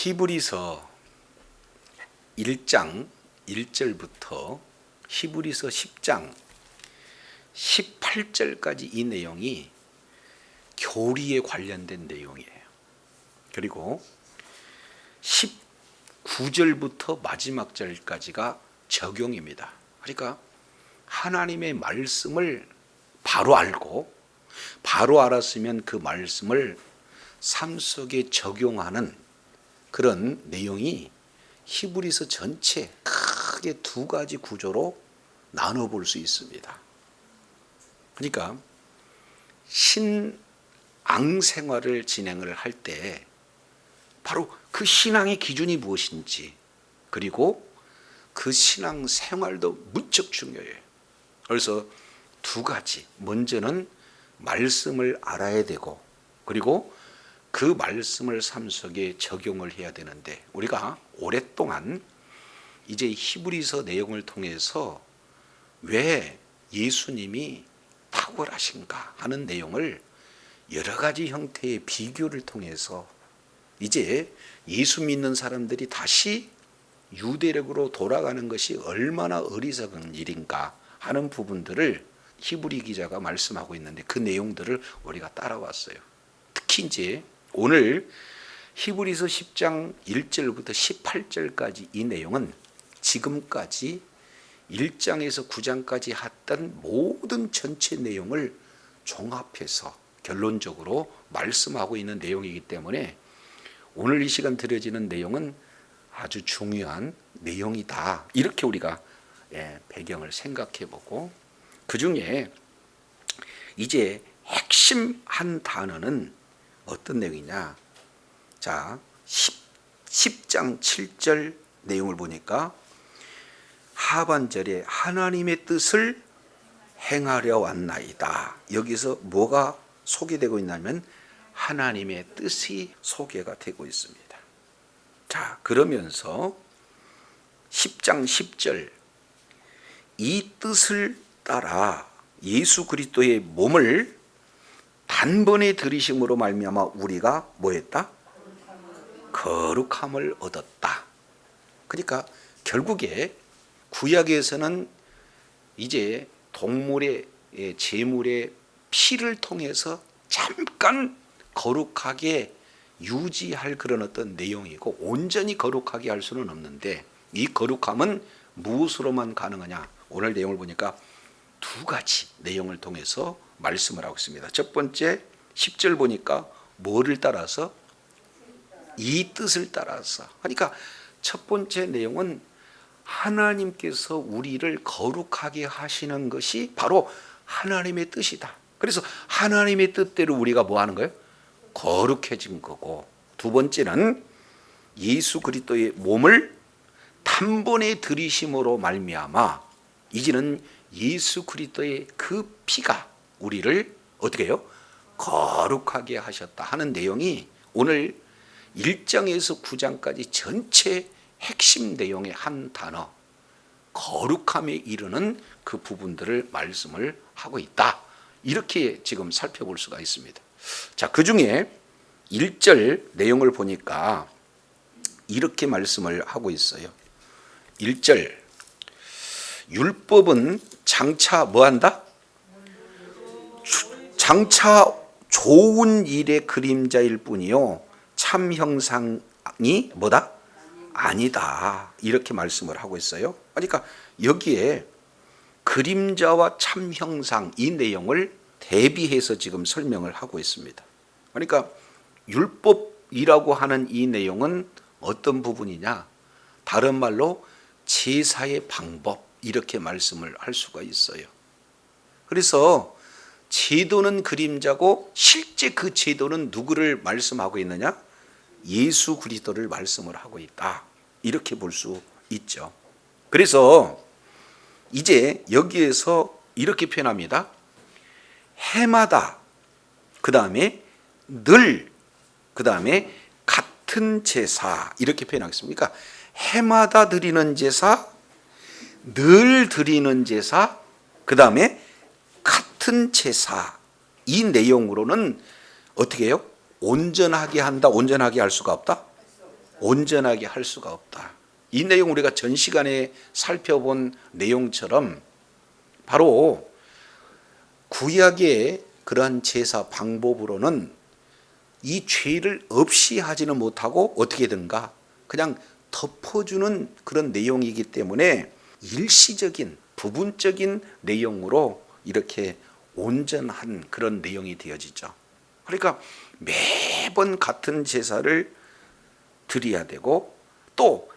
히브리서 1장 1절부터 히브리서 10장 18절까지 이 내용이 교리에 관련된 내용이에요. 그리고 19절부터 마지막 절까지가 적용입니다. 그러니까 하나님의 말씀을 바로 알고 바로 알았으면 그 말씀을 삶 속에 적용하는 그런 내용이 히브리서 전체 크게 두 가지 구조로 나눠 볼 수 있습니다. 그러니까 신앙 생활을 진행을 할 때 바로 그 신앙의 기준이 무엇인지, 그리고 그 신앙 생활도 무척 중요해요. 그래서 두 가지, 먼저는 말씀을 알아야 되고, 그리고 그 말씀을 삶 속에 적용을 해야 되는데, 우리가 오랫동안 이제 히브리서 내용을 통해서 왜 예수님이 탁월하신가 하는 내용을 여러 가지 형태의 비교를 통해서 이제 예수 믿는 사람들이 다시 유대력으로 돌아가는 것이 얼마나 어리석은 일인가 하는 부분들을 히브리 기자가 말씀하고 있는데, 그 내용들을 우리가 따라왔어요. 특히 이제 오늘 히브리서 10장 1절부터 18절까지 이 내용은 지금까지 1장에서 9장까지 했던 모든 전체 내용을 종합해서 결론적으로 말씀하고 있는 내용이기 때문에 오늘 이 시간 드려지는 내용은 아주 중요한 내용이다, 이렇게 우리가 배경을 생각해 보고, 그 중에 이제 핵심 한 단어는 어떤 내용이냐. 자, 10장 7절 내용을 보니까 하반절에 하나님의 뜻을 행하려 왔나이다. 여기서 뭐가 소개되고 있냐면 하나님의 뜻이 소개가 되고 있습니다. 자, 그러면서 10장 10절, 이 뜻을 따라 예수 그리스도의 몸을 단번에 들이심으로 말미암아 우리가 뭐했다? 거룩함을 얻었다. 그러니까 결국에 구약에서는 이제 동물의 제물의 피를 통해서 잠깐 거룩하게 유지할 그런 어떤 내용이고, 온전히 거룩하게 할 수는 없는데, 이 거룩함은 무엇으로만 가능하냐? 오늘 내용을 보니까 두 가지 내용을 통해서 말씀을 하고 있습니다. 첫 번째 10절 보니까 뭐를 따라서? 이 뜻을 따라서. 그러니까 첫 번째 내용은 하나님께서 우리를 거룩하게 하시는 것이 바로 하나님의 뜻이다. 그래서 하나님의 뜻대로 우리가 뭐 하는 거예요? 거룩해진 거고, 두 번째는 예수 그리스도의 몸을 단번에 들이심으로 말미암아 이제는 예수 그리스도의 그 피가 우리를 어떻게 해요? 거룩하게 하셨다 하는 내용이 오늘 1장에서 9장까지 전체 핵심 내용의 한 단어, 거룩함에 이르는 그 부분들을 말씀을 하고 있다, 이렇게 지금 살펴볼 수가 있습니다. 자, 그 중에 1절 내용을 보니까 이렇게 말씀을 하고 있어요. 1절, 율법은 장차 뭐한다? 장차 좋은 일의 그림자일 뿐이요 참 형상이 뭐다? 아니다, 이렇게 말씀을 하고 있어요. 그러니까 여기에 그림자와 참 형상, 이 내용을 대비해서 지금 설명을 하고 있습니다. 그러니까 율법이라고 하는 이 내용은 어떤 부분이냐? 다른 말로 제사의 방법, 이렇게 말씀을 할 수가 있어요. 그래서 제도는 그림자고 실제 그 제도는 누구를 말씀하고 있느냐? 예수 그리스도를 말씀을 하고 있다, 이렇게 볼 수 있죠. 그래서 이제 여기에서 이렇게 표현합니다. 해마다, 그 다음에 늘, 그 다음에 같은 제사, 이렇게 표현하겠습니다. 그러니까 해마다 드리는 제사, 늘 드리는 제사, 그 다음에 같은 제사, 이 내용으로는 어떻게 해요? 온전하게 한다, 온전하게 할 수가 없다? 온전하게 할 수가 없다. 이 내용 우리가 전 시간에 살펴본 내용처럼 바로 구약의 그러한 제사 방법으로는 이 죄를 없이 하지는 못하고 어떻게 되는가? 그냥 덮어주는 그런 내용이기 때문에 일시적인 부분적인 내용으로 이렇게 온전한 그런 내용이 되어지죠. 그러니까 매번 같은 제사를 드려야 되고 또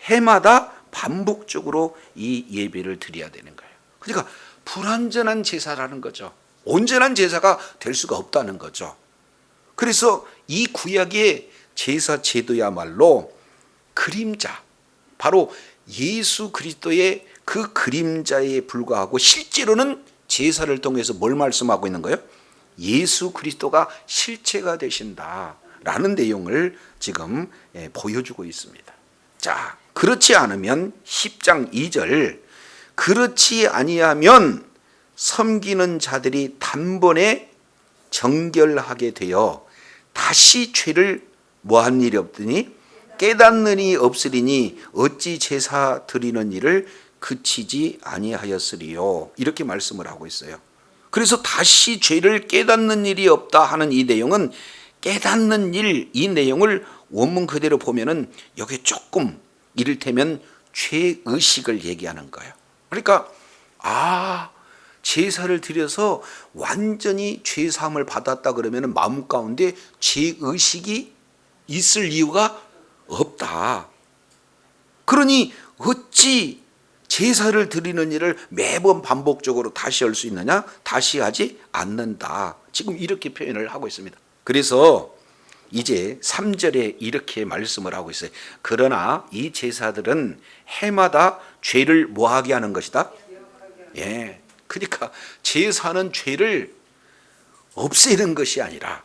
해마다 반복적으로 이 예배를 드려야 되는 거예요. 그러니까 불완전한 제사라는 거죠. 온전한 제사가 될 수가 없다는 거죠. 그래서 이 구약의 제사 제도야말로 그림자, 바로 예수 그리스도의 그 그림자에 불과하고 실제로는 제사를 통해서 뭘 말씀하고 있는 거예요? 예수 그리스도가 실체가 되신다라는 내용을 지금 보여주고 있습니다. 자, 그렇지 않으면 10장 2절 그렇지 아니하면 섬기는 자들이 단번에 정결하게 되어 다시 죄를 뭐한 일이 없더니 깨닫는 이 없으리니 어찌 제사 드리는 일을 그치지 아니하였으리요. 이렇게 말씀을 하고 있어요. 그래서 다시 죄를 깨닫는 일이 없다 하는 이 내용은 깨닫는 일, 이 내용을 원문 그대로 보면은 여기 조금 이를테면 죄의식을 얘기하는 거예요. 그러니까 제사를 드려서 완전히 죄사함을 받았다 그러면 마음 가운데 죄의식이 있을 이유가 없다. 그러니 어찌 제사를 드리는 일을 매번 반복적으로 다시 할 수 있느냐? 다시 하지 않는다. 지금 이렇게 표현을 하고 있습니다. 그래서 이제 3절에 이렇게 말씀을 하고 있어요. 그러나 이 제사들은 해마다 죄를 뭐하게 하는 것이다? 예. 그러니까 제사는 죄를 없애는 것이 아니라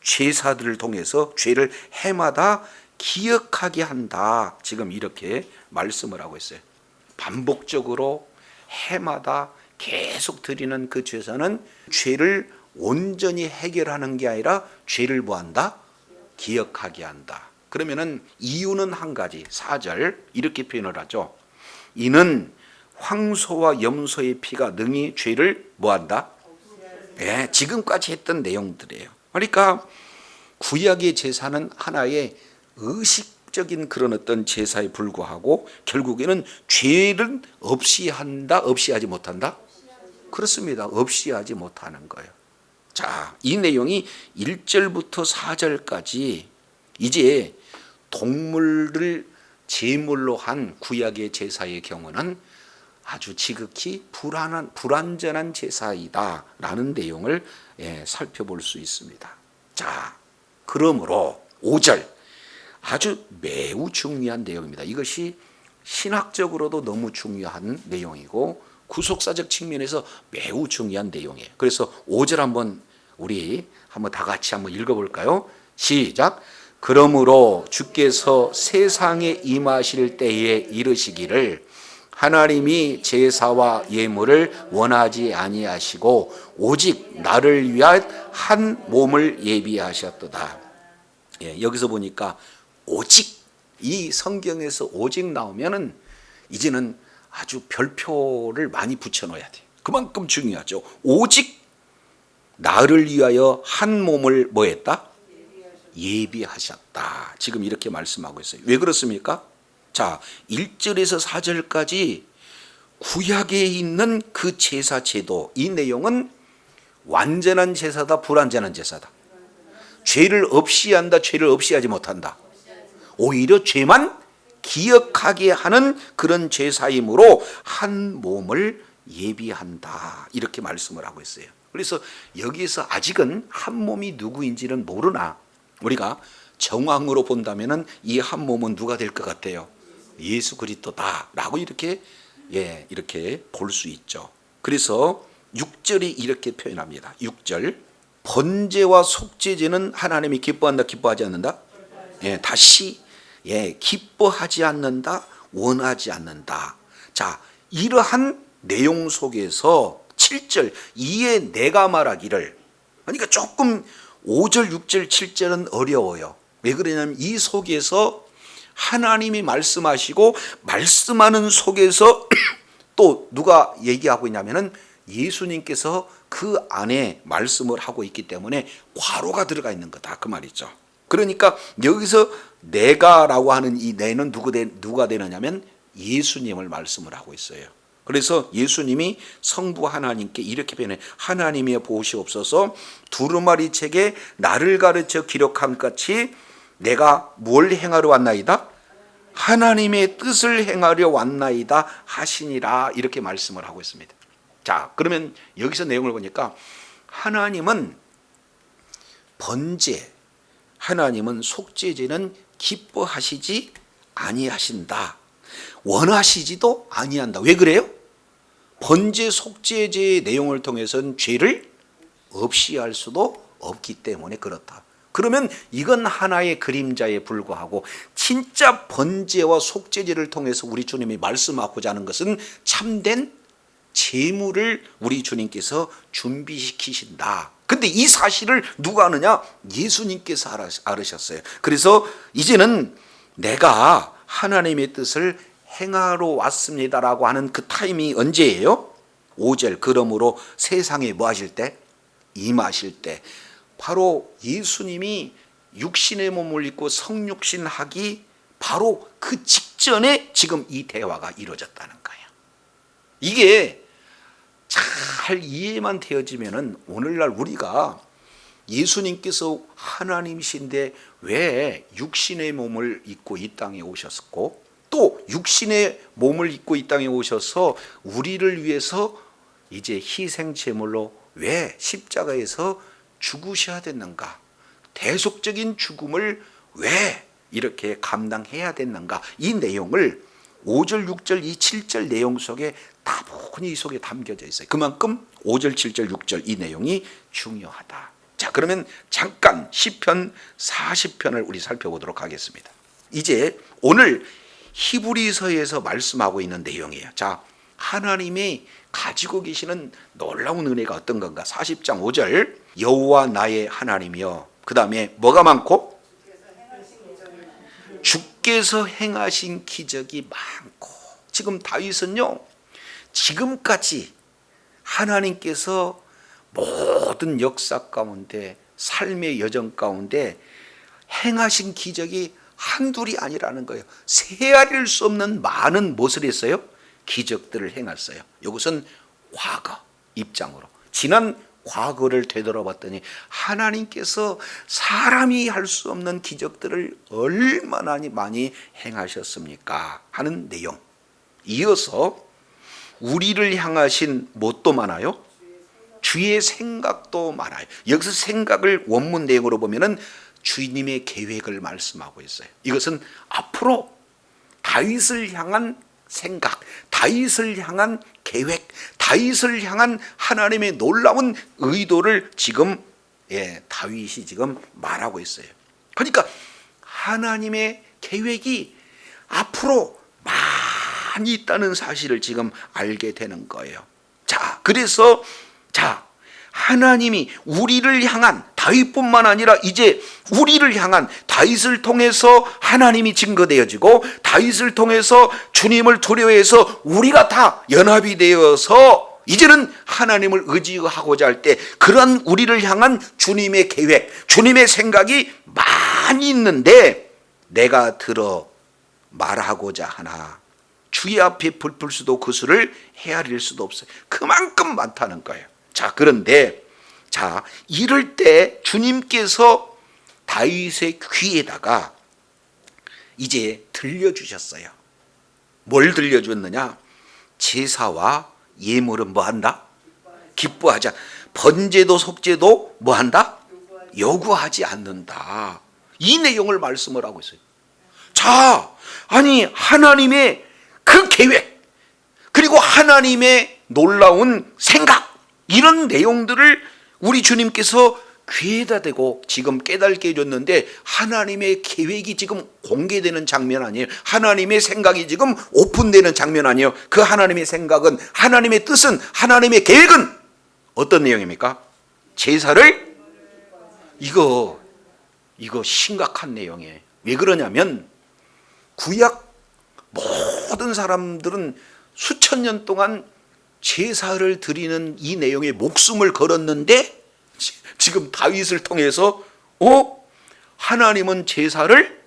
제사들을 통해서 죄를 해마다 기억하게 한다. 지금 이렇게 말씀을 하고 있어요. 반복적으로 해마다 계속 드리는 그 제사는 죄를 온전히 해결하는 게 아니라 죄를 뭐한다? 기억하게 한다. 그러면은 이유는 한 가지, 4절 이렇게 표현을 하죠. 이는 황소와 염소의 피가 능히 죄를 뭐한다? 네, 지금까지 했던 내용들이에요. 그러니까 구약의 제사는 하나의 의식적인 그런 어떤 제사에 불과하고 결국에는 죄를 없이 한다, 없이 하지 못한다? 그렇습니다. 없이 하지 못하는 거예요. 자, 이 내용이 1절부터 4절까지 이제 동물을 제물로 한 구약의 제사의 경우는 아주 지극히 불완전한 제사이다라는 내용을 살펴볼 수 있습니다. 자, 그러므로 5절 아주 매우 중요한 내용입니다. 이것이 신학적으로도 너무 중요한 내용이고 구속사적 측면에서 매우 중요한 내용이에요. 그래서 5절 한번 우리 한번 다 같이 한번 읽어볼까요? 시작. 그러므로 주께서 세상에 임하실 때에 이르시기를 하나님이 제사와 예물을 원하지 아니하시고 오직 나를 위한 한 몸을 예비하셨도다. 여기서 보니까 오직, 이 성경에서 오직 나오면은 이제는 아주 별표를 많이 붙여놓아야 돼요. 그만큼 중요하죠. 오직 나를 위하여 한 몸을 뭐 했다? 예비하셨다. 지금 이렇게 말씀하고 있어요. 왜 그렇습니까? 자, 1절에서 4절까지 구약에 있는 그 제사 제도, 이 내용은 완전한 제사다, 불완전한 제사다. 죄를 없이 한다, 죄를 없이 하지 못한다. 오히려 죄만 기억하게 하는 그런 제사이므로 한 몸을 예비한다. 이렇게 말씀을 하고 있어요. 그래서 여기에서 아직은 한 몸이 누구인지는 모르나 우리가 정황으로 본다면은 이 한 몸은 누가 될 것 같아요? 예수 그리스도다라고 이렇게 볼 수 있죠. 그래서 6절이 이렇게 표현합니다. 6절 번제와 속죄제는 하나님이 기뻐한다, 기뻐하지 않는다? 다시 기뻐하지 않는다, 원하지 않는다. 자, 이러한 내용 속에서 7절 이에 내가 말하기를, 그러니까 조금 5절, 6절, 7절은 어려워요. 왜 그러냐면 이 속에서 하나님이 말씀하시고 말씀하는 속에서 또 누가 얘기하고 있냐면은 예수님께서 그 안에 말씀을 하고 있기 때문에 괄호가 들어가 있는 거다 그 말이죠. 그러니까 여기서 내가라고 하는 이 내는 누가 되느냐면 예수님을 말씀을 하고 있어요. 그래서 예수님이 성부 하나님께 이렇게 표현해 하나님의 보시옵소서 두루마리 책에 나를 가르쳐 기록한 같이 내가 뭘 행하러 왔나이다? 하나님의 뜻을 행하려 왔나이다 하시니라 이렇게 말씀을 하고 있습니다. 자, 그러면 여기서 내용을 보니까 하나님은 번제, 하나님은 속죄제는 기뻐하시지 아니하신다. 원하시지도 아니한다. 왜 그래요? 번제 속죄제의 내용을 통해서는 죄를 없이 할 수도 없기 때문에 그렇다. 그러면 이건 하나의 그림자에 불과하고 진짜 번제와 속죄제를 통해서 우리 주님이 말씀하고자 하는 것은 참된 제물을 우리 주님께서 준비시키신다. 근데 이 사실을 누가 아느냐? 예수님께서 알으셨어요. 그래서 이제는 내가 하나님의 뜻을 행하러 왔습니다라고 하는 그 타임이 언제예요? 5절 그러므로 세상에 뭐 하실 때? 임하실 때. 바로 예수님이 육신의 몸을 입고 성육신하기 바로 그 직전에 지금 이 대화가 이루어졌다는 거예요. 이게 잘 이해만 되어지면은 오늘날 우리가 예수님께서 하나님이신데 왜 육신의 몸을 입고 이 땅에 오셨고 또 육신의 몸을 입고 이 땅에 오셔서 우리를 위해서 이제 희생 제물로 왜 십자가에서 죽으셔야 됐는가? 대속적인 죽음을 왜 이렇게 감당해야 됐는가? 이 내용을 5절, 6절, 이 7절 내용 속에 다분히 이 속에 담겨져 있어요. 그만큼 5절, 7절, 6절 이 내용이 중요하다. 자, 그러면 잠깐 시편 40편을 우리 살펴보도록 하겠습니다. 이제 오늘 히브리서에서 말씀하고 있는 내용이에요. 자, 하나님이 가지고 계시는 놀라운 은혜가 어떤 건가? 40장 5절 여호와 나의 하나님이여. 그 다음에 뭐가 많고? 주께서 행하신 기적이 많고. 지금 다윗은요 지금까지 하나님께서 모든 역사 가운데 삶의 여정 가운데 행하신 기적이 한둘이 아니라는 거예요. 세알릴 수 없는 많은 무엇을 했어요? 기적들을 행했어요. 이것은 과거 입장으로 지난 과거를 되돌아봤더니 하나님께서 사람이 할 수 없는 기적들을 얼마나 많이 행하셨습니까 하는 내용. 이어서 우리를 향하신 뭣도 많아요? 주의 생각도 많아요. 여기서 생각을 원문 내용으로 보면은 주님의 계획을 말씀하고 있어요. 이것은 앞으로 다윗을 향한 생각, 다윗을 향한 계획, 다윗을 향한 하나님의 놀라운 의도를 지금 다윗이 지금 말하고 있어요. 그러니까 하나님의 계획이 앞으로 많이 있다는 사실을 지금 알게 되는 거예요. 자, 그래서 하나님이 우리를 향한 다윗뿐만 아니라 이제 우리를 향한 다윗을 통해서 하나님이 증거되어지고 다윗을 통해서 주님을 두려워해서 우리가 다 연합이 되어서 이제는 하나님을 의지하고자 할 때 그런 우리를 향한 주님의 계획, 주님의 생각이 많이 있는데 내가 들어 말하고자 하나 주의 앞에 불풀 수도 그 수를 헤아릴 수도 없어요. 그만큼 많다는 거예요. 자, 그런데 이럴 때 주님께서 다윗의 귀에다가 이제 들려주셨어요. 뭘 들려주었느냐? 제사와 예물은 뭐한다? 기뻐하자. 번제도 속죄도 뭐한다? 요구하지 않는다. 이 내용을 말씀을 하고 있어요. 자, 아니 하나님의 그 계획 그리고 하나님의 놀라운 생각 이런 내용들을 우리 주님께서 귀에다 대고 지금 깨닫게 해줬는데 하나님의 계획이 지금 공개되는 장면 아니에요. 하나님의 생각이 지금 오픈되는 장면 아니에요. 그 하나님의 생각은 하나님의 뜻은 하나님의 계획은 어떤 내용입니까? 제사를 이거 이거 심각한 내용이에요. 왜 그러냐면 구약 모든 사람들은 수천 년 동안 제사를 드리는 이 내용에 목숨을 걸었는데 지금 다윗을 통해서 하나님은 제사를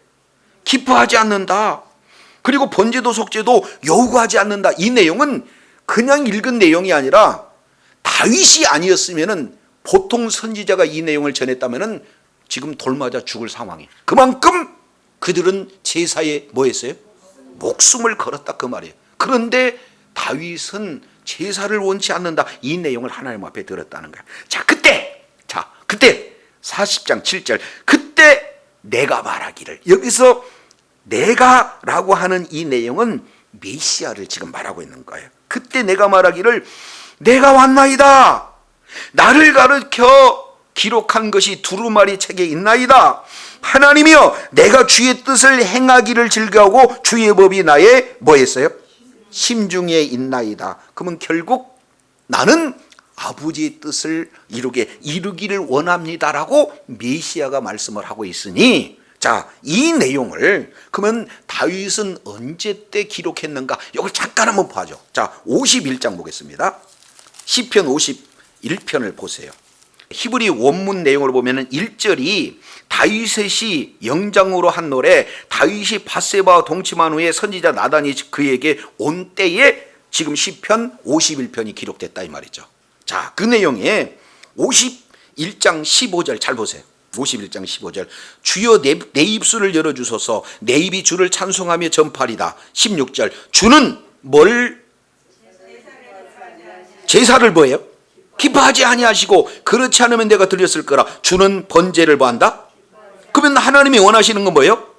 기뻐하지 않는다. 그리고 번제도 속죄도 요구하지 않는다. 이 내용은 그냥 읽은 내용이 아니라 다윗이 아니었으면은 보통 선지자가 이 내용을 전했다면은 지금 돌맞아 죽을 상황이에요. 그만큼 그들은 제사에 뭐 했어요? 목숨을 걸었다 그 말이에요. 그런데 다윗은 제사를 원치 않는다. 이 내용을 하나님 앞에 들었다는 거예요. 그때 40장 7절 그때 내가 말하기를, 여기서 내가라고 하는 이 내용은 메시아를 지금 말하고 있는 거예요. 그때 내가 말하기를 내가 왔나이다. 나를 가르쳐 기록한 것이 두루마리 책에 있나이다. 하나님이여 내가 주의 뜻을 행하기를 즐거워하고 주의 법이 나의 뭐 했어요? 심중에 있나이다. 그러면 결국 나는 아버지의 뜻을 이루기를 원합니다라고 메시아가 말씀을 하고 있으니, 자, 이 내용을 그러면 다윗은 언제 때 기록했는가? 이걸 잠깐 한번 봐죠. 자, 51장 보겠습니다. 시편 51편을 보세요. 히브리 원문 내용을 보면 1절이 다윗의 영장으로 한 노래, 다윗이 밧세바와 동침한 후에 선지자 나단이 그에게 온 때에 지금 시편 51편이 기록됐다 이 말이죠. 자, 그 내용에 51장 15절 잘 보세요. 51장 15절 주여 내 입술을 열어주소서, 내 입이 주를 찬송하며 전파리다. 16절 주는 뭘 제사를 뭐예요? 기뻐하지 아니하시고 그렇지 않으면 내가 드렸을 거라. 주는 번제를 뭐 한다? 그러면 하나님이 원하시는 건 뭐예요?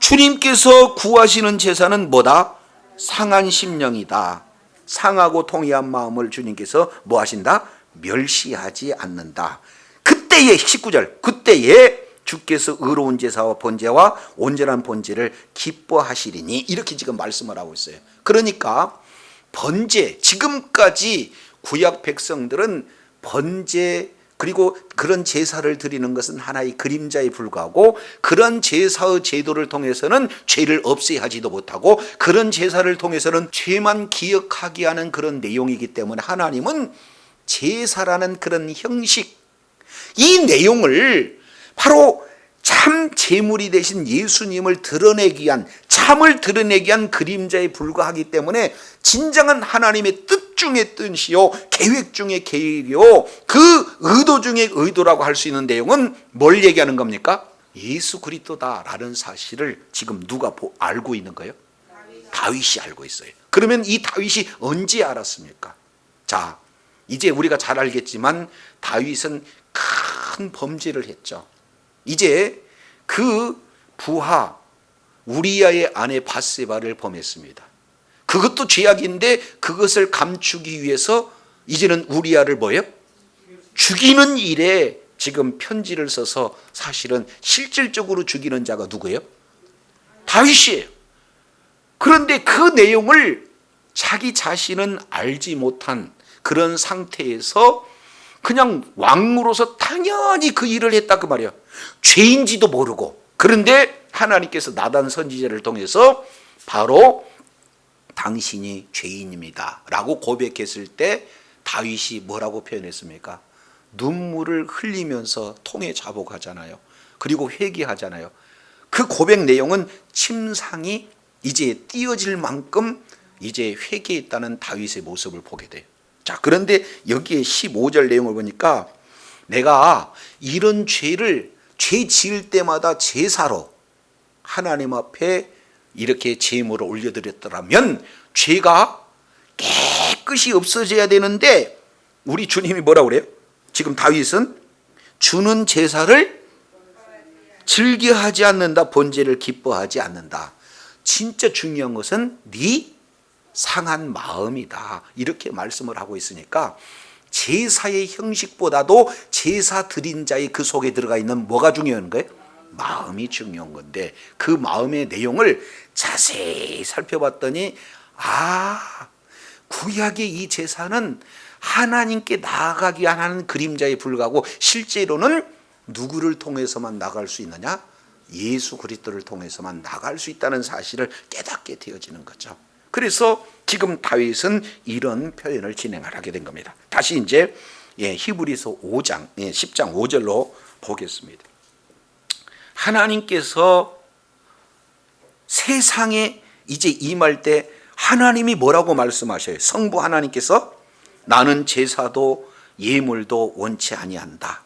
주님께서 구하시는 제사는 뭐다? 상한 심령이다. 상하고 통이한 마음을 주님께서 뭐 하신다? 멸시하지 않는다. 그때에 19절 그때에 주께서 의로운 제사와 번제와 온전한 번제를 기뻐하시리니, 이렇게 지금 말씀을 하고 있어요. 그러니까 번제, 지금까지 구약 백성들은 번제 그리고 그런 제사를 드리는 것은 하나의 그림자에 불과하고, 그런 제사의 제도를 통해서는 죄를 없애야 하지도 못하고, 그런 제사를 통해서는 죄만 기억하게 하는 그런 내용이기 때문에 하나님은 제사라는 그런 형식, 이 내용을 바로 참 제물이 되신 예수님을 드러내기 위한, 참을 드러내기 위한 그림자에 불과하기 때문에 진정한 하나님의 뜻 중의 뜻이요, 계획 중의 계획이요, 그 의도 중의 의도라고 할 수 있는 내용은 뭘 얘기하는 겁니까? 예수 그리스도다라는 사실을 지금 누가 알고 있는 거예요? 다윗이 알고 있어요. 그러면 이 다윗이 언제 알았습니까? 자, 이제 우리가 잘 알겠지만 다윗은 큰 범죄를 했죠. 이제 그 부하 우리아의 아내 밧세바를 범했습니다. 그것도 죄악인데 그것을 감추기 위해서 이제는 우리아를 뭐예요? 죽이는 일에 지금 편지를 써서 사실은 실질적으로 죽이는 자가 누구예요? 다윗이에요. 그런데 그 내용을 자기 자신은 알지 못한 그런 상태에서 그냥 왕으로서 당연히 그 일을 했다 그 말이에요. 죄인지도 모르고. 그런데 하나님께서 나단 선지자를 통해서 바로 당신이 죄인입니다 라고 고백했을 때 다윗이 뭐라고 표현했습니까? 눈물을 흘리면서 통에 자복하잖아요. 그리고 회개하잖아요. 그 고백 내용은 침상이 이제 띄어질 만큼 이제 회개했다는 다윗의 모습을 보게 돼요. 자, 그런데 여기에 15절 내용을 보니까 내가 이런 죄 지을 때마다 제사로 하나님 앞에 이렇게 제물을 올려드렸더라면 죄가 깨끗이 없어져야 되는데 우리 주님이 뭐라고 그래요? 지금 다윗은 주는 제사를 즐겨하지 않는다, 번제를 기뻐하지 않는다. 진짜 중요한 것은 네 상한 마음이다, 이렇게 말씀을 하고 있으니까 제사의 형식보다도 제사 드린 자의 그 속에 들어가 있는 뭐가 중요한 거예요? 마음이 중요한 건데, 그 마음의 내용을 자세히 살펴봤더니 구약의 이 제사는 하나님께 나아가기 위한 그림자에 불과하고 실제로는 누구를 통해서만 나갈 수 있느냐? 예수 그리스도를 통해서만 나갈 수 있다는 사실을 깨닫게 되어지는 거죠. 그래서 지금 다윗은 이런 표현을 진행하게 된 겁니다. 다시 이제 히브리서 5장 10장 5절로 보겠습니다. 하나님께서 세상에 이제 임할 때 하나님이 뭐라고 말씀하셔요? 성부 하나님께서 나는 제사도 예물도 원치 아니한다.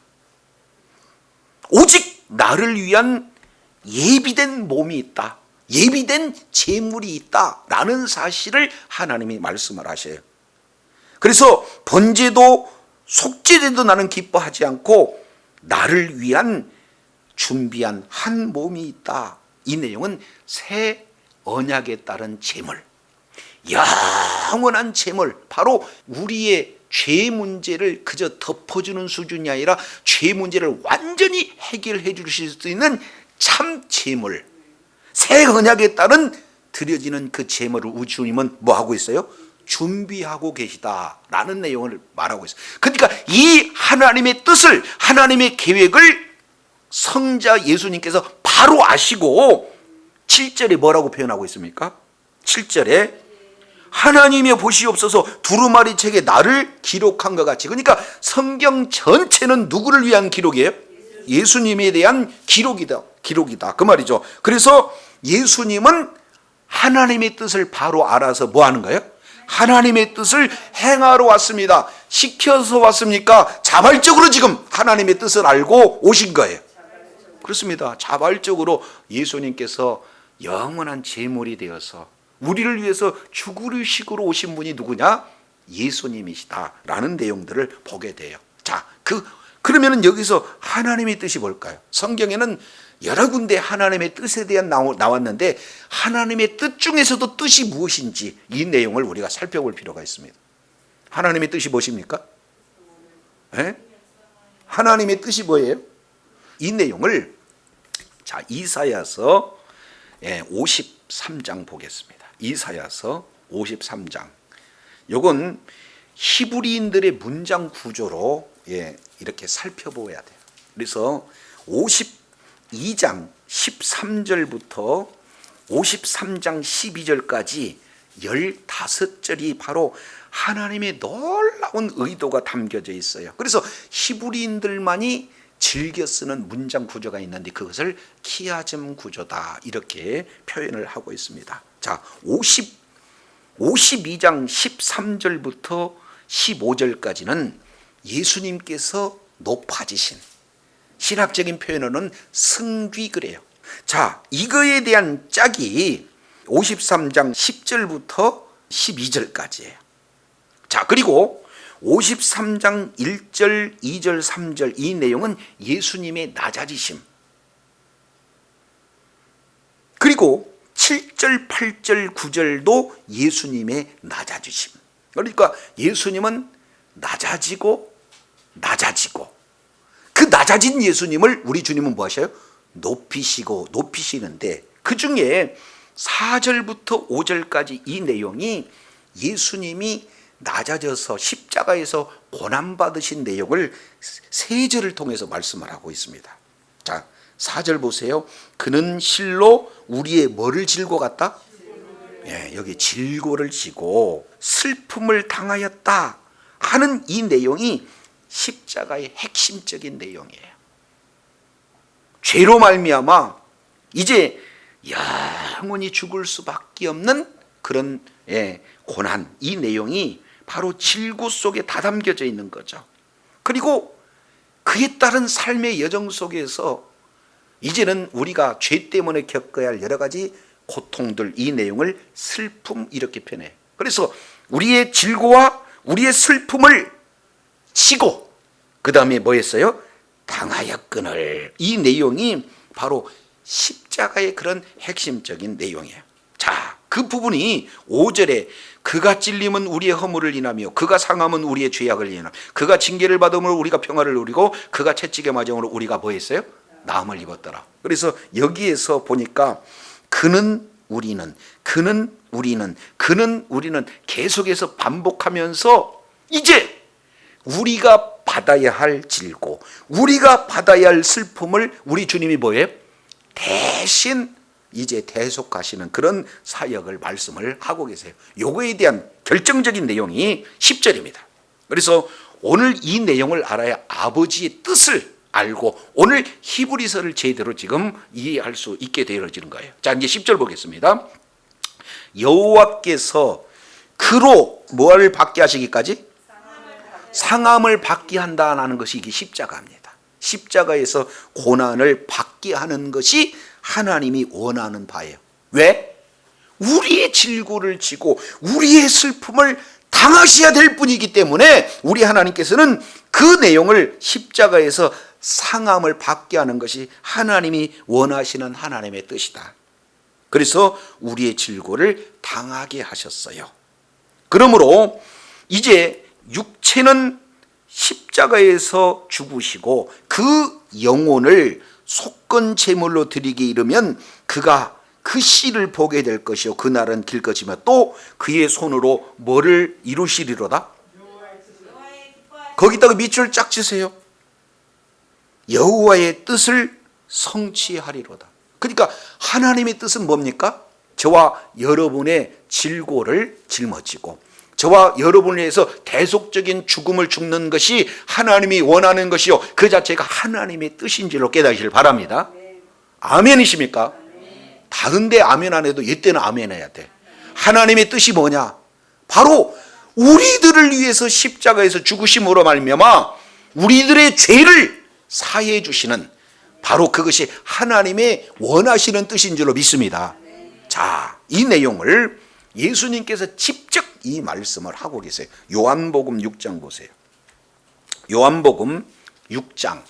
오직 나를 위한 예비된 몸이 있다. 예비된 제물이 있다라는 사실을 하나님이 말씀을 하셔요. 그래서 번제도 속죄제도 나는 기뻐하지 않고 나를 위한 준비한 한 몸이 있다. 이 내용은 새 언약에 따른 제물, 영원한 제물, 바로 우리의 죄 문제를 그저 덮어주는 수준이 아니라 죄 문제를 완전히 해결해 주실 수 있는 참 제물, 새 언약에 따른 드려지는 그 제물을 우리 주님은 뭐 하고 있어요? 준비하고 계시다라는 내용을 말하고 있어요. 그러니까 이 하나님의 뜻을, 하나님의 계획을 성자 예수님께서 바로 아시고 7절에 뭐라고 표현하고 있습니까? 7절에 하나님의 보시옵소서 두루마리 책에 나를 기록한 것 같이. 그러니까 성경 전체는 누구를 위한 기록이에요? 예수님에 대한 기록이다. 그 말이죠. 그래서 예수님은 하나님의 뜻을 바로 알아서 뭐 하는 거예요? 하나님의 뜻을 행하러 왔습니다. 시켜서 왔습니까? 자발적으로 지금 하나님의 뜻을 알고 오신 거예요. 그렇습니다. 자발적으로 예수님께서 영원한 제물이 되어서 우리를 위해서 죽으시기로 오신 분이 누구냐? 예수님이시다라는 내용들을 보게 돼요. 자, 그러면은 여기서 하나님의 뜻이 뭘까요? 성경에는 여러 군데 하나님의 뜻에 대한 나왔는데 하나님의 뜻 중에서도 뜻이 무엇인지 이 내용을 우리가 살펴볼 필요가 있습니다. 하나님의 뜻이 무엇입니까? 네? 하나님의 뜻이 뭐예요? 이 내용을 자 이사야서 53장 보겠습니다. 이사야서 53장. 요건 히브리인들의 문장 구조로 이렇게 살펴보아야 돼요. 그래서 52장 13절부터 53장 12절까지 15절이 바로 하나님의 놀라운 의도가 담겨져 있어요. 그래서 히브리인들만이 즐겨 쓰는 문장 구조가 있는데 그것을 키아즘 구조다 이렇게 표현을 하고 있습니다. 자, 52장 13절부터 15절까지는 예수님께서 높아지신, 신학적인 표현으로는 승귀 그래요. 자, 이거에 대한 짝이 53장 10절부터 12절까지예요. 자, 그리고 53장 1절, 2절, 3절 이 내용은 예수님의 낮아지심. 그리고 7절, 8절, 9절도 예수님의 낮아지심. 그러니까 예수님은 낮아지고 그 낮아진 예수님을 우리 주님은 뭐 하셔요? 높이시는데 그 중에 4절부터 5절까지 이 내용이 예수님이 낮아져서 십자가에서 고난받으신 내용을 세 절을 통해서 말씀을 하고 있습니다. 자, 4절 보세요. 그는 실로 우리의 뭐를 질고 갔다? 여기 질고를 지고 슬픔을 당하였다 하는 이 내용이 십자가의 핵심적인 내용이에요. 죄로 말미암아 이제 영원히 죽을 수밖에 없는 그런 고난, 이 내용이 바로 질고 속에 다 담겨져 있는 거죠. 그리고 그에 따른 삶의 여정 속에서 이제는 우리가 죄 때문에 겪어야 할 여러 가지 고통들, 이 내용을 슬픔 이렇게 표현해요. 그래서 우리의 질고와 우리의 슬픔을 치고 그 다음에 뭐 했어요? 당하였거늘. 이 내용이 바로 십자가의 그런 핵심적인 내용이에요. 자, 그 부분이 5절에 그가 찔림은 우리의 허물을 인하며 그가 상함은 우리의 죄악을 인하며 그가 징계를 받음으로 우리가 평화를 누리고 그가 채찍에 맞음으로 우리가 뭐 했어요? 나음을 입었더라. 그래서 여기에서 보니까 그는 우리는 계속해서 반복하면서 이제 우리가 받아야 할 질고, 우리가 받아야 할 슬픔을 우리 주님이 뭐예요? 대신 이제 대속하시는 그런 사역을 말씀을 하고 계세요. 요거에 대한 결정적인 내용이 10절입니다. 그래서 오늘 이 내용을 알아야 아버지의 뜻을 알고 오늘 히브리서를 제대로 지금 이해할 수 있게 되어지는 거예요. 자, 이제 10절 보겠습니다. 여호와께서 그로 뭐를 받게 하시기까지? 상함을 받게 한다는 것이 이게 십자가입니다. 십자가에서 고난을 받게 하는 것이 하나님이 원하는 바예요. 왜? 우리의 질고를 지고 우리의 슬픔을 당하셔야 될 분이기 때문에 우리 하나님께서는 그 내용을 십자가에서 상함을 받게 하는 것이 하나님이 원하시는 하나님의 뜻이다. 그래서 우리의 질고를 당하게 하셨어요. 그러므로 이제 육체는 십자가에서 죽으시고 그 영혼을 속건 제물로 드리기 이르면 그가 그 씨를 보게 될 것이요 그날은 길 것이며 또 그의 손으로 뭐를 이루시리로다? 거기다가 밑줄 쫙 치세요. 여호와의 뜻을 성취하리로다. 그러니까 하나님의 뜻은 뭡니까? 저와 여러분의 질고를 짊어지고 저와 여러분을 위해서 대속적인 죽음을 죽는 것이 하나님이 원하는 것이요 그 자체가 하나님의 뜻인 줄로 깨닫기를 바랍니다. 아멘이십니까? 다른데 아멘 안 해도 이때는 아멘 해야 돼. 하나님의 뜻이 뭐냐? 바로 우리들을 위해서 십자가에서 죽으심으로 말미암아 우리들의 죄를 사해 주시는 바로 그것이 하나님의 원하시는 뜻인 줄로 믿습니다. 자, 이 내용을 예수님께서 직접 이 말씀을 하고 계세요. 요한복음 6장 보세요. 요한복음 6장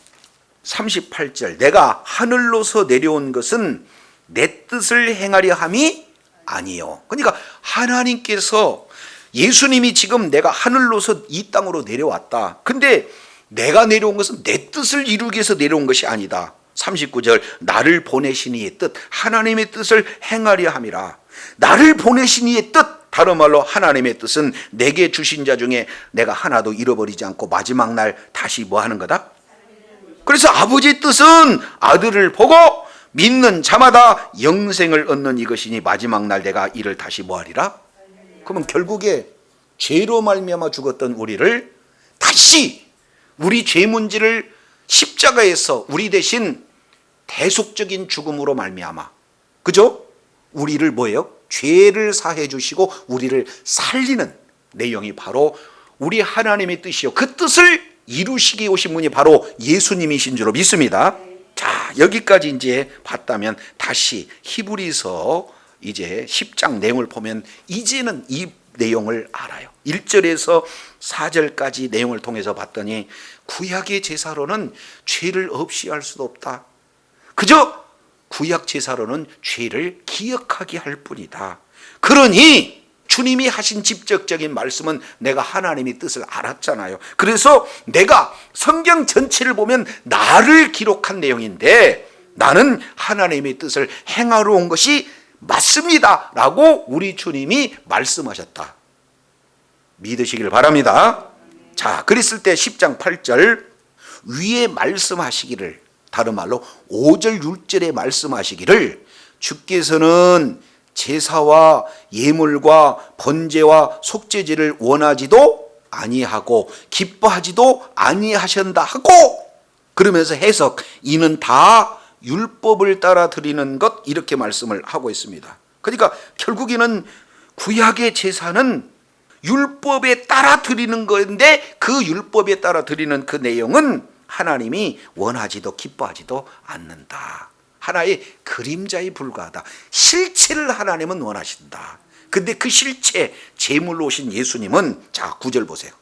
38절 내가 하늘로서 내려온 것은 내 뜻을 행하려 함이 아니요. 그러니까 하나님께서 예수님이 지금 내가 하늘로서 이 땅으로 내려왔다. 근데 내가 내려온 것은 내 뜻을 이루기 위해서 내려온 것이 아니다. 39절 나를 보내신 이의 뜻 하나님의 뜻을 행하려 함이라. 나를 보내신 이의 뜻 다른 말로 하나님의 뜻은 내게 주신 자 중에 내가 하나도 잃어버리지 않고 마지막 날 다시 뭐 하는 거다? 그래서 아버지의 뜻은 아들을 보고 믿는 자마다 영생을 얻는 이것이니 마지막 날 내가 이를 다시 뭐 하리라? 그러면 결국에 죄로 말미암아 죽었던 우리를 다시 우리 죄 문제를 십자가에서 우리 대신 대속적인 죽음으로 말미암아 그죠? 우리를 뭐예요? 죄를 사해 주시고 우리를 살리는 내용이 바로 우리 하나님의 뜻이요 그 뜻을 이루시기 오신 분이 바로 예수님이신 줄로 믿습니다. 자, 여기까지 이제 봤다면 다시 히브리서 이제 10장 내용을 보면 이제는 이 내용을 알아요. 1절에서 4절까지 내용을 통해서 봤더니 구약의 제사로는 죄를 없이 할 수도 없다. 그저 구약 제사로는 죄를 기억하게 할 뿐이다. 그러니 주님이 하신 직접적인 말씀은 내가 하나님의 뜻을 알았잖아요. 그래서 내가 성경 전체를 보면 나를 기록한 내용인데 나는 하나님의 뜻을 행하러 온 것이 맞습니다 라고 우리 주님이 말씀하셨다. 믿으시길 바랍니다. 자, 그랬을 때 10장 8절 위에 말씀하시기를 다른 말로 5절 6절에 말씀하시기를 주께서는 제사와 예물과 번제와 속죄제를 원하지도 아니하고 기뻐하지도 아니하신다 하고 그러면서 해석 이는 다 율법을 따라 드리는 것 이렇게 말씀을 하고 있습니다. 그러니까 결국에는 구약의 제사는 율법에 따라 드리는 건데 그 율법에 따라 드리는 그 내용은 하나님이 원하지도 기뻐하지도 않는다. 하나의 그림자에 불과하다. 실체를 하나님은 원하신다. 근데 그 실체 제물로 오신 예수님은 자 9절 보세요.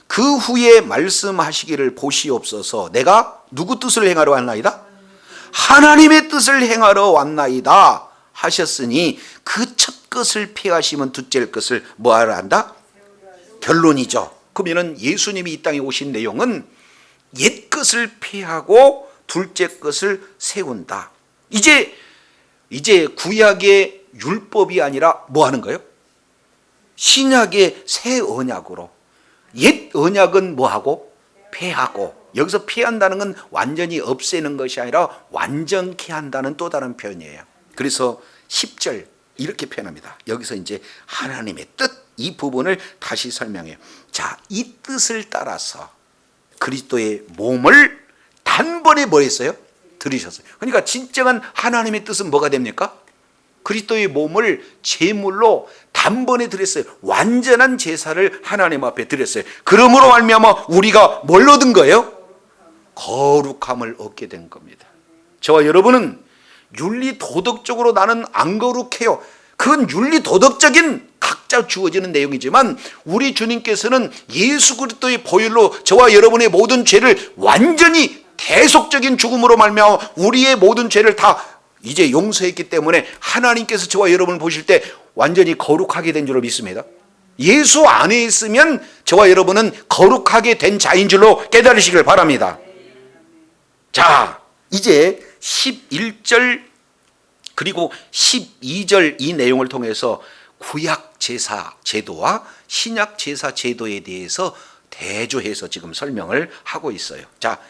그 후에 말씀하시기를 보시옵소서 내가 누구 뜻을 행하러 왔나이다? 하나님의 뜻을 행하러 왔나이다 하셨으니 그 첫 것을 피하시면 둘째 것을 뭐하러 한다? 결론이죠. 그러면 예수님이 이 땅에 오신 내용은 옛 것을 피하고 둘째 것을 세운다. 이제 구약의 율법이 아니라 뭐 하는 거예요? 신약의 새 언약으로. 옛 언약은 뭐 하고? 폐하고, 여기서 폐한다는 건 완전히 없애는 것이 아니라 완전케 한다는 또 다른 표현이에요. 그래서 10절 이렇게 표현합니다. 여기서 이제 하나님의 뜻, 이 부분을 다시 설명해요. 자, 이 뜻을 따라서 그리스도의 몸을 단번에 뭐 했어요? 들이셨어요. 그러니까 진정한 하나님의 뜻은 뭐가 됩니까? 그리스도의 몸을 제물로 단번에 드렸어요. 완전한 제사를 하나님 앞에 드렸어요. 그러므로 말미암아 우리가 뭘 얻은 거예요? 거룩함을 얻게 된 겁니다. 저와 여러분은 윤리 도덕적으로 나는 안 거룩해요. 그건 윤리 도덕적인 각자 주어지는 내용이지만 우리 주님께서는 예수 그리스도의 보혈로 저와 여러분의 모든 죄를 완전히 대속적인 죽음으로 말미암아 우리의 모든 죄를 다 이제 용서했기 때문에 하나님께서 저와 여러분을 보실 때 완전히 거룩하게 된 줄로 믿습니다. 예수 안에 있으면 저와 여러분은 거룩하게 된 자인 줄로 깨달으시길 바랍니다. 자, 이제 11절 그리고 12절 이 내용을 통해서 구약 제사 제도와 신약 제사 제도에 대해서 대조해서 지금 설명을 하고 있어요. 자,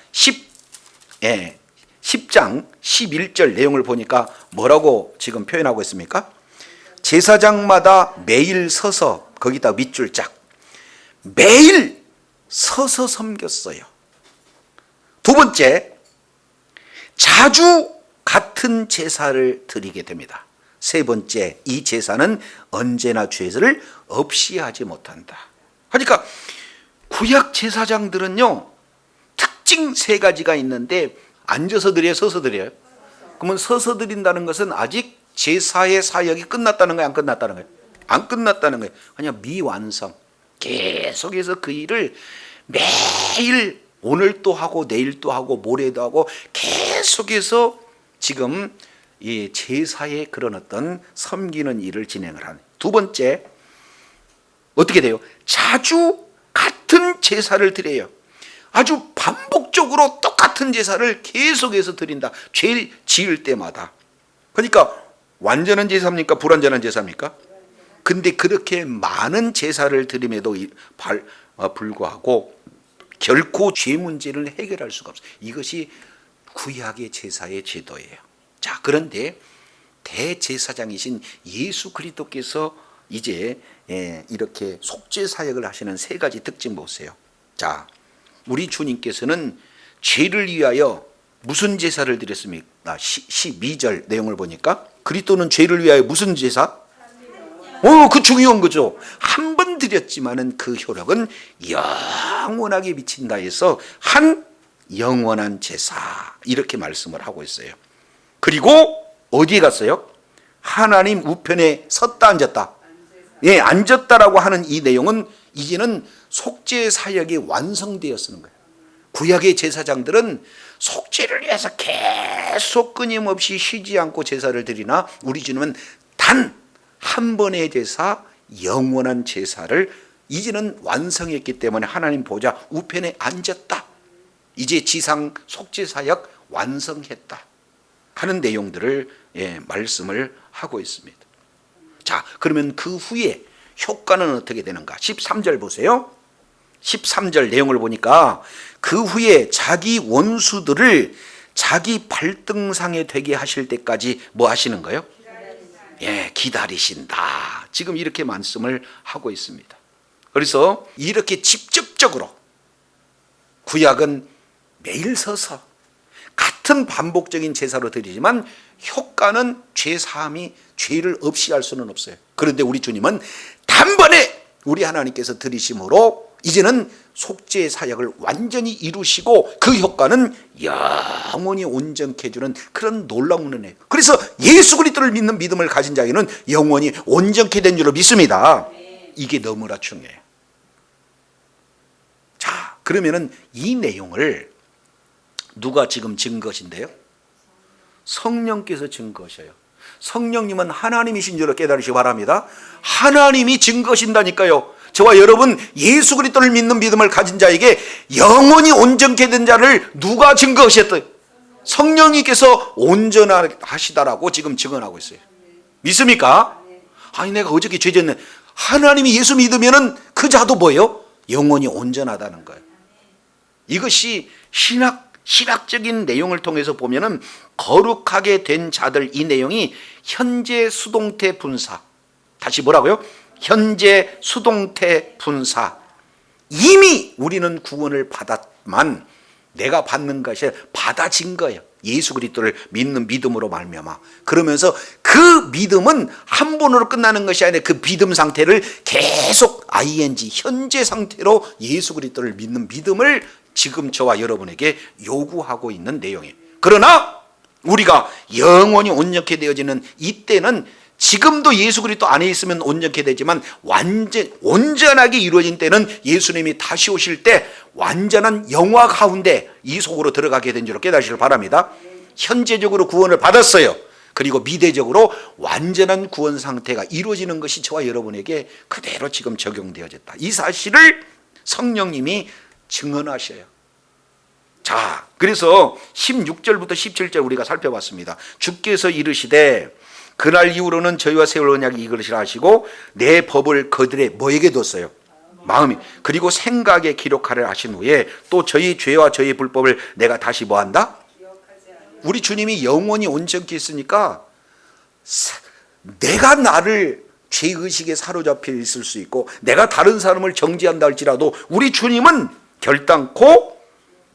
10장 11절 내용을 보니까 뭐라고 지금 표현하고 있습니까? 제사장마다 매일 서서, 거기다 밑줄 짝, 매일 서서 섬겼어요. 두 번째, 자주 같은 제사를 드리게 됩니다. 세 번째, 이 제사는 언제나 죄를 없이 하지 못한다. 그러니까 구약 제사장들은요, 특징 세 가지가 있는데 앉아서 드려요, 서서 드려요? 그러면 서서 드린다는 것은 아직 제사의 사역이 끝났다는 거예요, 안 끝났다는 거예요? 안 끝났다는 거예요. 그냥 미완성. 계속해서 그 일을 매일 오늘 또 하고 내일 또 하고 모레도 하고 계속해서 지금 이 제사의 그런 어떤 섬기는 일을 진행을 하는. 두 번째, 어떻게 돼요? 자주 같은 제사를 드려요. 아주 반복적으로 똑같은 제사를 계속해서 드린다. 죄 지을 때마다. 그러니까 완전한 제사입니까? 불완전한 제사입니까? 근데 그렇게 많은 제사를 드림에도 불구하고 결코 죄 문제를 해결할 수가 없어요. 이것이 구약의 제사의 제도예요. 자, 그런데 대제사장이신 예수 그리스도께서 이제 이렇게 속죄 사역을 하시는 세 가지 특징 보세요. 자, 우리 주님께서는 죄를 위하여 무슨 제사를 드렸습니까? 12절 내용을 보니까 그리스도는 죄를 위하여 무슨 제사? 그 중요한 거죠. 한 번 드렸지만은 그 효력은 영원하게 미친다 해서 한 영원한 제사 이렇게 말씀을 하고 있어요. 그리고 어디에 갔어요? 하나님 우편에 섰다 앉았다. 예, 앉았다라고 하는 이 내용은 이제는 속죄 사역이 완성되었는 거예요. 구약의 제사장들은 속죄를 위해서 계속 끊임없이 쉬지 않고 제사를 드리나 우리 주님은 단 한 번의 제사, 영원한 제사를 이제는 완성했기 때문에 하나님 보좌 우편에 앉았다. 이제 지상 속죄 사역 완성했다 하는 내용들을 말씀을 하고 있습니다. 자, 그러면 그 후에 효과는 어떻게 되는가? 13절 보세요. 13절 내용을 보니까 그 후에 자기 원수들을 자기 발등상에 되게 하실 때까지 뭐 하시는 거예요? 기다리신다. 지금 이렇게 말씀을 하고 있습니다. 그래서 이렇게 직접적으로 구약은 매일 서서 같은 반복적인 제사로 드리지만 효과는 죄사함이 죄를 없이 할 수는 없어요. 그런데 우리 주님은 단번에 우리 하나님께서 드리심으로 이제는 속죄 사역을 완전히 이루시고 그 효과는 영원히 온전케 해주는 그런 놀라운 은혜예요. 그래서 예수 그리스도를 믿는 믿음을 가진 자에게는 영원히 온전케 된 줄로 믿습니다. 이게 너무나 중요해요. 자, 그러면은 이 내용을 누가 지금 증거하신대요? 성령께서 증거하셔요. 성령님은 하나님이신 줄로 깨달으시기 바랍니다. 하나님이 증거하신다니까요. 저와 여러분 예수 그리스도를 믿는 믿음을 가진 자에게 영원히 온전케 된 자를 누가 증거하셨어요? 성령님께서 온전하시다라고 지금 증언하고 있어요. 믿습니까? 아니 내가 어저께 죄 짓네. 하나님이 예수 믿으면은 그 자도 뭐예요? 영원히 온전하다는 거예요. 이것이 신학적인 내용을 통해서 보면은 거룩하게 된 자들, 이 내용이 현재 수동태 분사. 다시 뭐라고요? 현재 수동태 분사. 이미 우리는 구원을 받았만 내가 받는 것이 받아진 거예요. 예수 그리스도를 믿는 믿음으로 말미암아. 그러면서 그 믿음은 한 번으로 끝나는 것이 아니라 그 믿음 상태를 계속 ing 현재 상태로 예수 그리스도를 믿는 믿음을 지금 저와 여러분에게 요구하고 있는 내용이에요. 그러나 우리가 영원히 온전케 되어지는 이때는 지금도 예수 그리스도 안에 있으면 온전케 되지만 온전하게 이루어진 때는 예수님이 다시 오실 때 완전한 영화 가운데 이 속으로 들어가게 된 줄로 깨달으시길 바랍니다. 현재적으로 구원을 받았어요. 그리고 미래적으로 완전한 구원 상태가 이루어지는 것이 저와 여러분에게 그대로 지금 적용되어졌다. 이 사실을 성령님이 증언하셔요. 자, 그래서 16절부터 17절 우리가 살펴봤습니다. 주께서 이르시되 그날 이후로는 저희와 세울 언약이 이것이라 하시고 내 법을 그들의 뭐에게 뒀어요? 마음이. 그리고 생각에 기록하려 하신 후에 또 저희 죄와 저희 불법을 내가 다시 뭐한다? 우리 주님이 영원히 온전케 있으니까 내가 나를 죄의식에 사로잡혀 있을 수 있고 내가 다른 사람을 정죄한다 할지라도 우리 주님은 결단코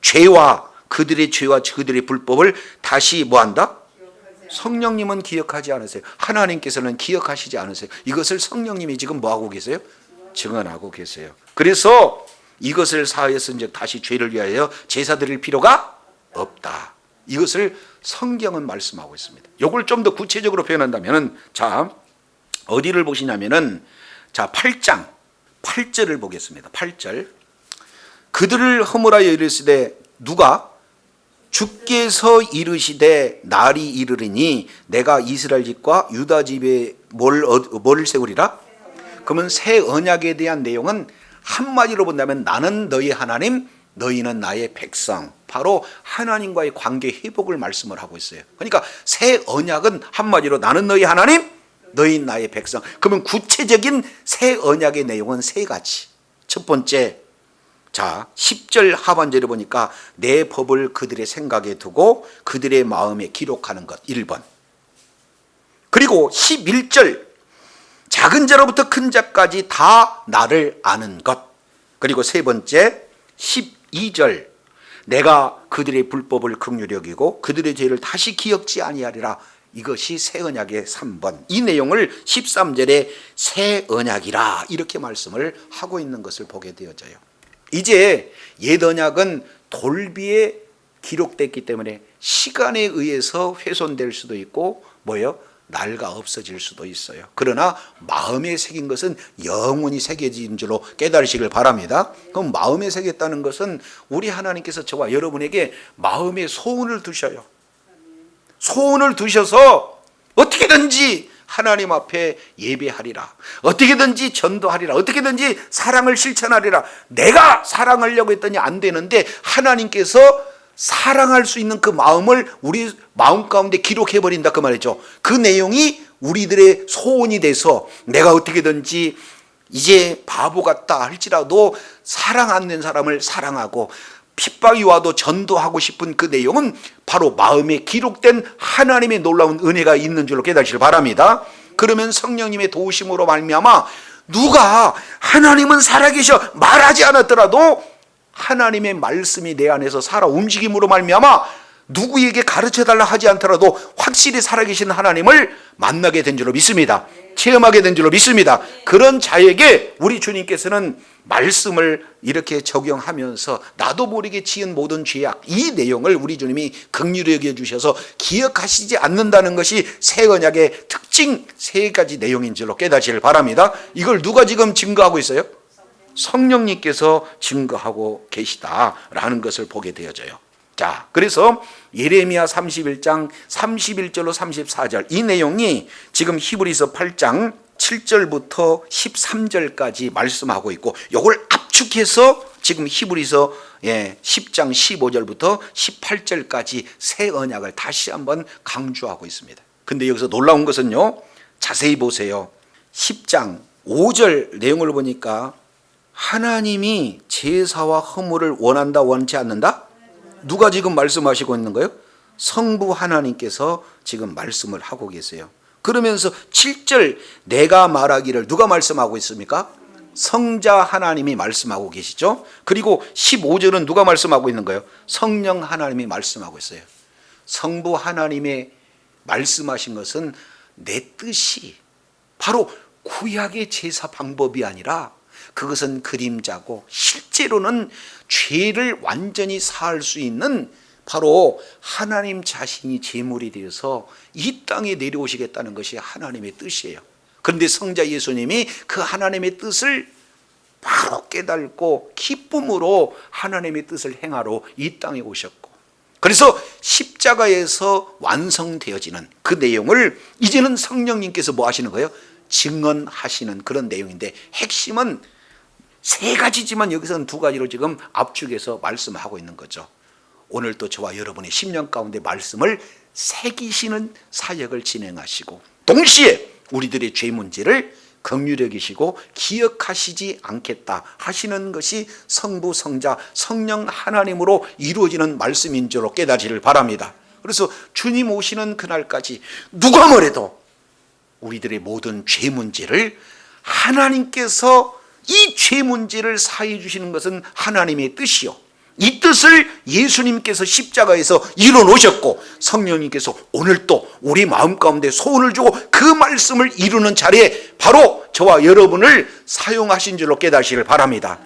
죄와 그들의 죄와 그들의 불법을 다시 뭐한다? 성령님은 기억하지 않으세요. 하나님께서는 기억하시지 않으세요. 이것을 성령님이 지금 뭐하고 계세요? 증언하고 계세요. 그래서 이것을 사하였은즉 다시 죄를 위하여 제사 드릴 필요가 없다. 이것을 성경은 말씀하고 있습니다. 이걸 좀 더 구체적으로 표현한다면, 자, 어디를 보시냐면은, 자, 8장 8절을 보겠습니다. 8절. 그들을 허물하여 이르시되 누가? 주께서 이르시되 날이 이르리니 내가 이스라엘 집과 유다 집에 뭘 세우리라? 그러면 새 언약에 대한 내용은 한마디로 본다면 나는 너희 하나님, 너희는 나의 백성. 바로 하나님과의 관계 회복을 말씀을 하고 있어요. 그러니까 새 언약은 한마디로 나는 너희 하나님, 너희는 나의 백성. 그러면 구체적인 새 언약의 내용은 세 가지. 첫 번째, 자, 10절 하반절에 보니까 내 법을 그들의 생각에 두고 그들의 마음에 기록하는 것 1번. 그리고 11절 작은 자로부터 큰 자까지 다 나를 아는 것. 그리고 세 번째 12절 내가 그들의 불법을 긍휼히 여기고 그들의 죄를 다시 기억지 아니하리라. 이것이 새 언약의 3번. 이 내용을 13절에 새 언약이라 이렇게 말씀을 하고 있는 것을 보게 되어져요. 이제 옛 언약은 돌비에 기록됐기 때문에 시간에 의해서 훼손될 수도 있고 뭐예요? 낡아 없어질 수도 있어요. 그러나 마음에 새긴 것은 영원히 새겨진 줄로 깨달으시길 바랍니다. 그럼 마음에 새겼다는 것은 우리 하나님께서 저와 여러분에게 마음에 소원을 두셔요. 소원을 두셔서 어떻게든지 하나님 앞에 예배하리라, 어떻게든지 전도하리라, 어떻게든지 사랑을 실천하리라. 내가 사랑하려고 했더니 안 되는데 하나님께서 사랑할 수 있는 그 마음을 우리 마음 가운데 기록해버린다 그 말이죠. 그 내용이 우리들의 소원이 돼서 내가 어떻게든지 이제 바보 같다 할지라도 사랑 안 된 사람을 사랑하고 핍박이 와도 전도하고 싶은 그 내용은 바로 마음에 기록된 하나님의 놀라운 은혜가 있는 줄로 깨달으시길 바랍니다. 그러면 성령님의 도우심으로 말미암아 누가 하나님은 살아계셔 말하지 않았더라도 하나님의 말씀이 내 안에서 살아 움직임으로 말미암아 누구에게 가르쳐달라 하지 않더라도 확실히 살아계신 하나님을 만나게 된 줄로 믿습니다. 체험하게 된 줄로 믿습니다. 그런 자에게 우리 주님께서는 말씀을 이렇게 적용하면서 나도 모르게 지은 모든 죄악, 이 내용을 우리 주님이 긍휼히 여겨주셔서 기억하시지 않는다는 것이 새 언약의 특징 세 가지 내용인 줄로 깨닫기를 바랍니다. 이걸 누가 지금 증거하고 있어요? 성령님께서 증거하고 계시다라는 것을 보게 되어져요. 자, 그래서 예레미야 31장 31절로 34절 이 내용이 지금 히브리서 8장 7절부터 13절까지 말씀하고 있고 이걸 압축해서 지금 히브리서 10장 15절부터 18절까지 새 언약을 다시 한번 강조하고 있습니다. 근데 여기서 놀라운 것은요, 자세히 보세요. 10장 5절 내용을 보니까 하나님이 제사와 허물을 원한다, 원치 않는다? 누가 지금 말씀하시고 있는 거예요? 성부 하나님께서 지금 말씀을 하고 계세요. 그러면서 7절 내가 말하기를 누가 말씀하고 있습니까? 성자 하나님이 말씀하고 계시죠. 그리고 15절은 누가 말씀하고 있는 거예요? 성령 하나님이 말씀하고 있어요. 성부 하나님의 말씀하신 것은 내 뜻이 바로 구약의 제사 방법이 아니라 그것은 그림자고 실제로는 죄를 완전히 사할 수 있는 바로 하나님 자신이 제물이 되어서 이 땅에 내려오시겠다는 것이 하나님의 뜻이에요. 그런데 성자 예수님이 그 하나님의 뜻을 바로 깨닫고 기쁨으로 하나님의 뜻을 행하러 이 땅에 오셨고, 그래서 십자가에서 완성되어지는 그 내용을 이제는 성령님께서 뭐 하시는 거예요? 증언하시는 그런 내용인데, 핵심은 세 가지지만 여기서는 두 가지로 지금 압축해서 말씀하고 있는 거죠. 오늘 또 저와 여러분의 심령 가운데 말씀을 새기시는 사역을 진행하시고, 동시에 우리들의 죄 문제를 긍휼히 여기시고 기억하시지 않겠다 하시는 것이 성부, 성자, 성령 하나님으로 이루어지는 말씀인 줄로 깨닫기를 바랍니다. 그래서 주님 오시는 그날까지 누가 뭐래도 우리들의 모든 죄 문제를 하나님께서 이 죄 문제를 사해 주시는 것은 하나님의 뜻이요, 이 뜻을 예수님께서 십자가에서 이뤄 놓으셨고 성령님께서 오늘 또 우리 마음 가운데 소원을 주고 그 말씀을 이루는 자리에 바로 저와 여러분을 사용하신 줄로 깨닫기를 바랍니다.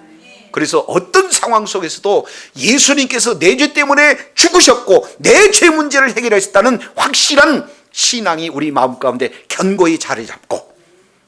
그래서 어떤 상황 속에서도 예수님께서 내 죄 때문에 죽으셨고 내 죄 문제를 해결하셨다는 확실한 신앙이 우리 마음 가운데 견고히 자리 잡고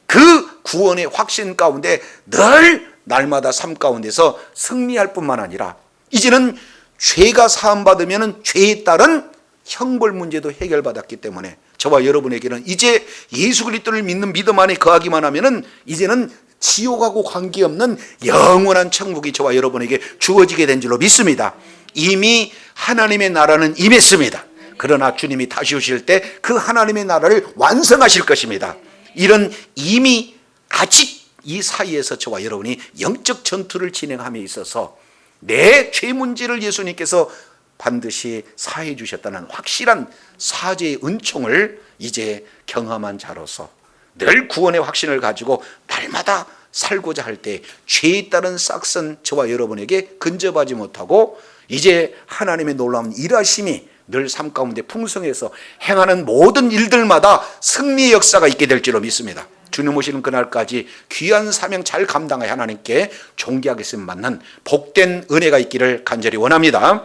그 구원의 확신 가운데 늘 날마다 삶 가운데서 승리할 뿐만 아니라 이제는 죄가 사함받으면 죄에 따른 형벌 문제도 해결받았기 때문에 저와 여러분에게는 이제 예수 그리스도를 믿는 믿음 안에 거하기만 하면은 이제는 지옥하고 관계없는 영원한 천국이 저와 여러분에게 주어지게 된 줄로 믿습니다. 이미 하나님의 나라는 임했습니다. 그러나 주님이 다시 오실 때 그 하나님의 나라를 완성하실 것입니다. 이런 이미 아직 이 사이에서 저와 여러분이 영적 전투를 진행함에 있어서 내 죄 문제를 예수님께서 반드시 사해 주셨다는 확실한 사죄의 은총을 이제 경험한 자로서 늘 구원의 확신을 가지고 날마다 살고자 할 때 죄에 따른 싹선 저와 여러분에게 근접하지 못하고 이제 하나님의 놀라운 일하심이 늘 삶 가운데 풍성해서 행하는 모든 일들마다 승리의 역사가 있게 될 줄로 믿습니다. 주님 오시는 그날까지 귀한 사명 잘 감당하여 하나님께 존귀하게 쓰임 받는 복된 은혜가 있기를 간절히 원합니다.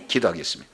기도하겠습니다.